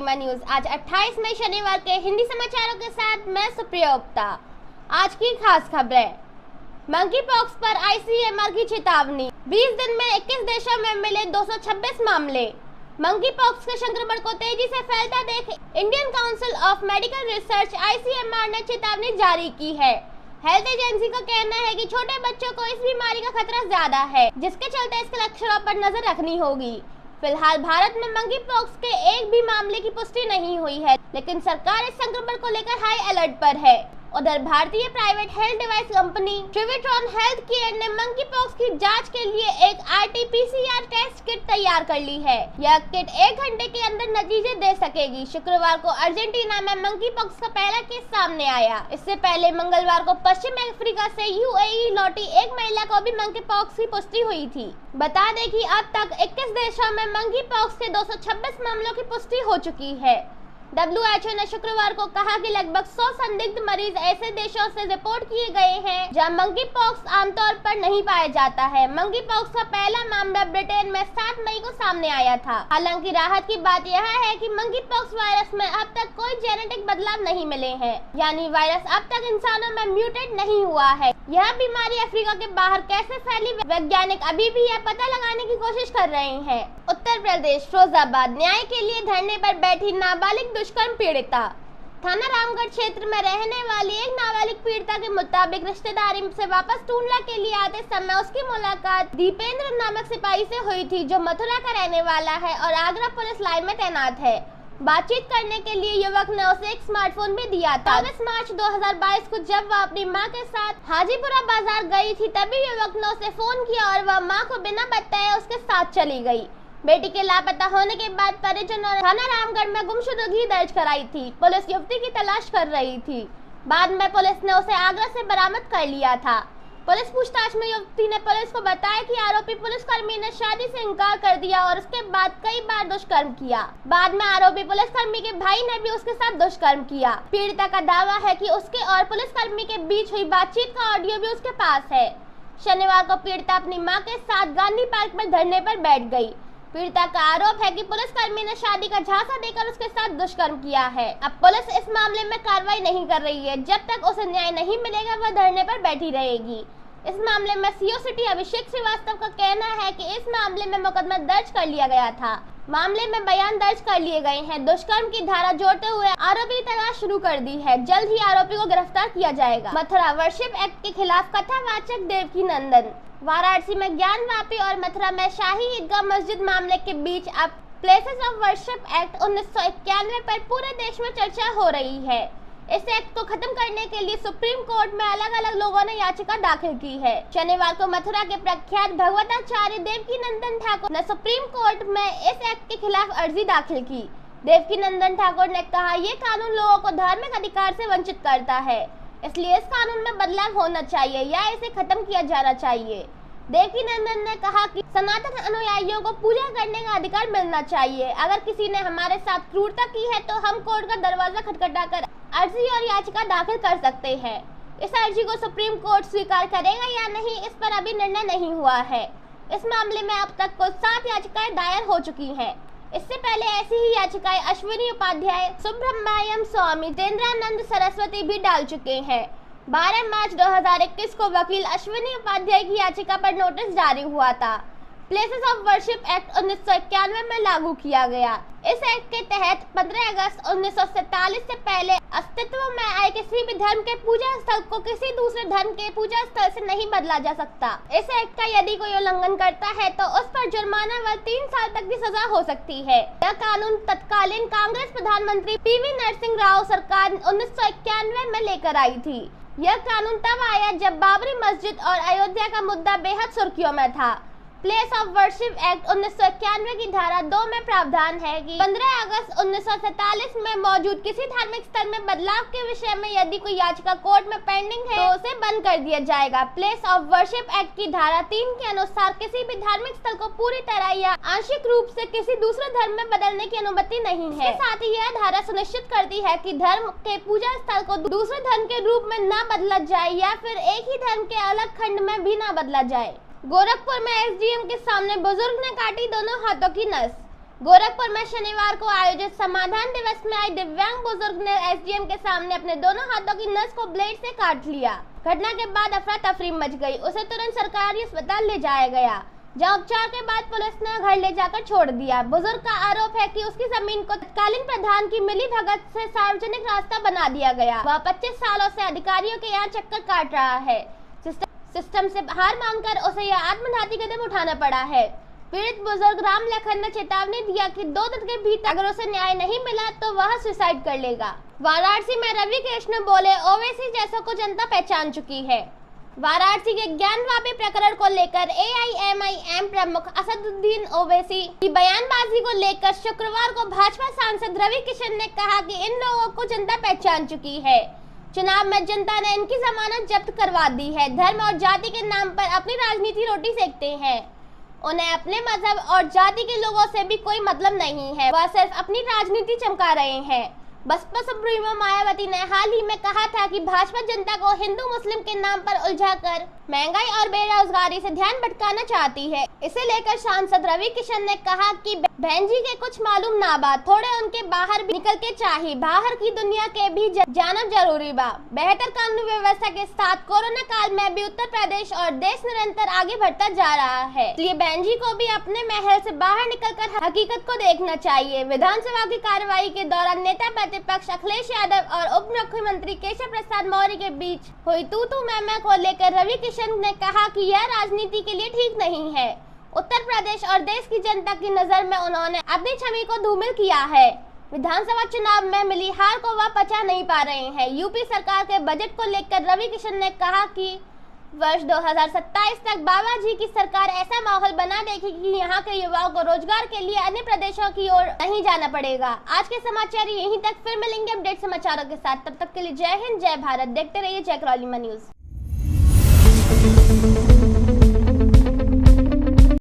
गरिमा news. आज 28 मई शनिवार के हिंदी समाचारों के साथ मैं सुप्रिया गुप्ता। आज की खास खबरें। मंकी पॉक्स पर आईसीएमआर की चेतावनी। 20 दिन में 21 देशों में मिले 226 मामले। मंकी पॉक्स के संक्रमण को तेजी से फैलता देख Indian council of medical research ICMR ने चेतावनी जारी की है। हेल्थ एजेंसी का कहना है कि छोटे बच्चों को इस बीमारी का खतरा ज्यादा है, जिसके चलते इसके लक्षणों पर नजर रखनी होगी। फिलहाल भारत में मंकी पॉक्स के एक भी मामले की पुष्टि नहीं हुई है, लेकिन सरकार इस संक्रमण को लेकर हाई अलर्ट पर है। उधर भारतीय private health device company Trivitron health care ने मंकी पॉक्स की जांच के लिए एक RT-PCR टेस्ट किट तैयार कर ली है। यह किट 1 घंटे के अंदर नतीजे दे सकेगी। शुक्रवार को अर्जेंटीना में मंकी पॉक्स का पहला केस सामने आया। इससे पहले मंगलवार को पश्चिम अफ्रीका से UAE लौटी एक महिला को भी मंकी पॉक्स की पुष्टि हुई थी। बता दें कि अब तक 21 देशों में मंकी पॉक्स के 226 मामलों की पुष्टि हो चुकी है। WHO ने शुक्रवार को कहा कि लगभग 100 संदिग्ध मरीज ऐसे देशों से रिपोर्ट किए गए हैं जहां मंकी पॉक्स आमतौर पर नहीं पाया जाता है। मंकी पॉक्स का पहला मामला ब्रिटेन में 7 मई को सामने आया था। हालांकि राहत की बात यह है कि मंकी पॉक्स वायरस में अब तक कोई जेनेटिक बदलाव नहीं मिले हैं, यानी वायरस अब तक इंसानों में म्यूटेट नहीं हुआ है। यह बीमारी अफ्रीका के बाहर कैसे फैली, वैज्ञानिक अभी भी यह पता लगाने की कोशिश कर रहे हैं। उत्तर प्रदेश फिरोजाबाद न्याय के लिए धरने पर बैठी नाबालिग दुष्कर्म पीड़िता। थाना रामगढ़ क्षेत्र में रहने वाली एक नाबालिग पीड़िता के मुताबिक रिश्तेदारी से वापस टूंडला के लिए आते समय उसकी मुलाकात दीपेंद्र नामक सिपाही से हुई थी, जो मथुरा का रहने वाला है और आगरा पुलिस लाइन में तैनात है। बातचीत करने के लिए युवक ने उसे एक स्मार्टफोन भी दिया था। 24 मार्च 2022 को जब वह अपनी मां के साथ हाजीपुरा बाजार गई थी, तभी युवक ने उसे फोन किया और वह मां को बिना बताए उसके साथ चली गई। बेटी के लापता होने के बाद परिजनों ने थाना रामगढ़ में गुमशुदगी दर्ज कराई थी। पुलिस युवती की तलाश कर रही थी। बाद में पुलिस ने उसे आगरा से बरामद कर लिया था। पुलिस पूछताछ में युवती ने पुलिस को बताया कि आरोपी पुलिसकर्मी ने शादी से इनकार कर दिया और उसके बाद कई बार दुष्कर्म किया। बाद में आरोपी पुलिसकर्मी के भाई ने भी उसके साथ दुष्कर्म किया। पीड़िता का दावा है कि उसके और पुलिसकर्मी के बीच हुई बातचीत का ऑडियो भी उसके पास है। शनिवार को पीड़िता अपनी मां के साथ गांधी पार्क में धरने पर बैठ गई। पीड़िता का आरोप है कि पुलिसकर्मी ने शादी का झांसा देकर उसके साथ दुष्कर्म किया है। अब पुलिस इस मामले में कार्रवाई नहीं कर रही है। जब तक उसे न्याय नहीं मिलेगा वह धरने पर बैठी रहेगी। इस मामले में CO सिटी अभिषेक श्रीवास्तव का कहना है कि इस मामले में मुकदमा दर्ज कर लिया गया था। मामले में बयान दर्ज कर लिए गए हैं। दुष्कर्म की धारा जोड़ते हुए आरोपी की तलाश शुरू कर दी है। जल्द ही आरोपी को गिरफ्तार किया जाएगा। मथुरा वर्शिप एक्ट के खिलाफ कथावाचक देवकीनंदन। वाराणसी में ज्ञानवापी और मथुरा में शाही ईदगाह मस्जिद मामले के बीच अब प्लेसेस ऑफ वर्शिप एक्ट 1991 पर पूरे देश में चर्चा हो रही है। इस एक्ट को खत्म करने के लिए सुप्रीम कोर्ट में अलग अलग लोगों ने याचिका दाखिल की है। शनिवार को मथुरा के प्रख्यात भगवताचार्य देवकीनंदन ठाकुर ने सुप्रीम कोर्ट में इस एक्ट के खिलाफ अर्जी दाखिल की। देवकीनंदन ठाकुर ने कहा, ये कानून लोगों को धार्मिक अधिकार से वंचित करता है, इसलिए इस कानून में बदलाव होना चाहिए या इसे खत्म किया जाना चाहिए। देवकीनंदन ने कहा कि सनातन अनुयायियों को पूजा करने का अधिकार मिलना चाहिए। अगर किसी ने हमारे साथ क्रूरता की है तो हम कोर्ट का दरवाजा खटखटाकर अर्जी और याचिका दाखिल कर सकते हैं। इस अर्जी को सुप्रीम कोर्ट स्वीकार करेगा या नहीं, इस पर अभी निर्णय नहीं हुआ है। इस मामले में अब तक कुल 7 याचिकाएं दायर हो चुकी हैं। इससे पहले ऐसी ही याचिकाएं अश्विनी उपाध्याय, सुब्रमण्यम स्वामी, जितेंद्रानंद सरस्वती भी डाल चुके हैं। 12 मार्च 2021 को वकील अश्विनी उपाध्याय की याचिका पर नोटिस जारी हुआ था। प्लेसेस ऑफ वर्शिप एक्ट 1991 में लागू किया गया। इस एक्ट के तहत 15 अगस्त 1947 से पहले अस्तित्व में आए किसी भी धर्म के पूजा स्थल को किसी दूसरे धर्म के पूजा स्थल से नहीं बदला जा सकता। इस एक्ट का यदि कोई उल्लंघन करता है तो उस पर जुर्माना व 3 साल तक की सजा हो सकती है। यह कानून तत्कालीन कांग्रेस प्रधानमंत्री PV नरसिंह राव सरकार 1991 में लेकर आई थी। यह कानून तब आया जब बाबरी मस्जिद और अयोध्या का मुद्दा बेहद सुर्खियों में था। प्लेस ऑफ वर्शिप एक्ट 1991 की धारा 2 में प्रावधान है कि 15 अगस्त 1947 में मौजूद किसी धार्मिक स्थल में बदलाव के विषय में यदि कोई याचिका कोर्ट में पेंडिंग है तो उसे बंद कर दिया जाएगा। प्लेस ऑफ वर्शिप एक्ट की धारा 3 के अनुसार किसी भी धार्मिक स्थल को पूरी तरह या आंशिक रूप से किसी दूसरे धर्म में बदलने की अनुमति नहीं है। इसके साथ ही यह धारा सुनिश्चित करती है कि धर्म के पूजा स्थल को दूसरे धर्म के रूप में न बदला जाए या फिर एक ही धर्म के अलग खंड में भी न बदला जाए। गोरखपुर में SDM के सामने बुजुर्ग ने काटी दोनों हाथों की नस। गोरखपुर में शनिवार को आयोजित समाधान दिवस में आई दिव्यांग बुजुर्ग ने एसडीएम के सामने अपने दोनों हाथों की नस को ब्लेड से काट लिया। घटना के बाद अफरा तफरी मच गई। उसे तुरंत सरकारी अस्पताल ले जाया गया, जहां उपचार के बाद पुलिस ने घर ले जाकर छोड़ दिया। बुजुर्ग का आरोप है कि उसकी जमीन को तत्कालीन प्रधान की मिलीभगत से सार्वजनिक रास्ता बना दिया गया। वह 25 सालों से अधिकारियों के यहाँ चक्कर काट रहा है। सिस्टम से हार मानकर उसे यह आत्मघाती कदम उठाना पड़ा है। पीड़ित बुजुर्ग राम लखन ने चेतावनी दिया कि 2 दिन के भीतर अगर उसे न्याय नहीं मिला तो वह सुसाइड कर लेगा। वाराणसी में रवि कृष्ण बोले, ओवैसी जैसों को जनता पहचान चुकी है। वाराणसी के ज्ञानवापी प्रकरण को लेकर एआईएमआईएम प्रमुख असदुद्दीन ओवैसी की बयानबाजी को लेकर शुक्रवार को भाजपा सांसद रवि किशन ने कहा कि इन लोगों को जनता पहचान चुकी है। चुनाव में जनता ने इनकी जमानत जब्त करवा दी है। धर्म और जाति के नाम पर अपनी राजनीति रोटी सेकते हैं। उन्हें अपने मजहब और जाति के लोगों से भी कोई मतलब नहीं है। वह सिर्फ अपनी राजनीति चमका रहे हैं। बसपा सुप्रीमो मायावती ने हाल ही में कहा था कि भाजपा जनता को हिंदू मुस्लिम के नाम पर उलझाकर महंगाई और बेरोजगारी से ध्यान भटकाना चाहती है। इसे लेकर सांसद रवि किशन ने कहा कि बहन जी के कुछ मालूम ना बात, थोड़े उनके बाहर भी निकल के चाहिए। बाहर की दुनिया के भी जानब जरूरी बा। बेहतर कानून व्यवस्था के साथ कोरोना काल में भी उत्तर प्रदेश और देश निरंतर आगे बढ़ता जा रहा है। इसलिए बहन जी को भी अपने महल से बाहर निकलकर हकीकत को देखना चाहिए। विधानसभा की कार्यवाही के दौरान नेता प्रतिपक्ष अखिलेश यादव और उप मुख्यमंत्री केशव प्रसाद मौर्य के बीच हुई तू मैं को लेकर रवि किशन ने कहा कि यह राजनीति के लिए ठीक नहीं है। उत्तर प्रदेश और देश की जनता की नजर में उन्होंने अपनी छवि को धूमिल किया है। विधानसभा चुनाव में मिली हार को वह पचा नहीं पा रहे हैं। यूपी सरकार के बजट को लेकर रवि किशन ने कहा कि वर्ष 2027 तक बाबा जी की सरकार ऐसा माहौल बना देगी कि यहाँ के युवाओं को रोजगार के लिए अन्य प्रदेशों की ओर नहीं जाना पड़ेगा। आज के समाचार यहीं तक, फिर मिलेंगे अपडेट समाचारों के साथ। तब तक के लिए जय हिंद, जय भारत। देखते रहिए जय क्रॉलिमा न्यूज।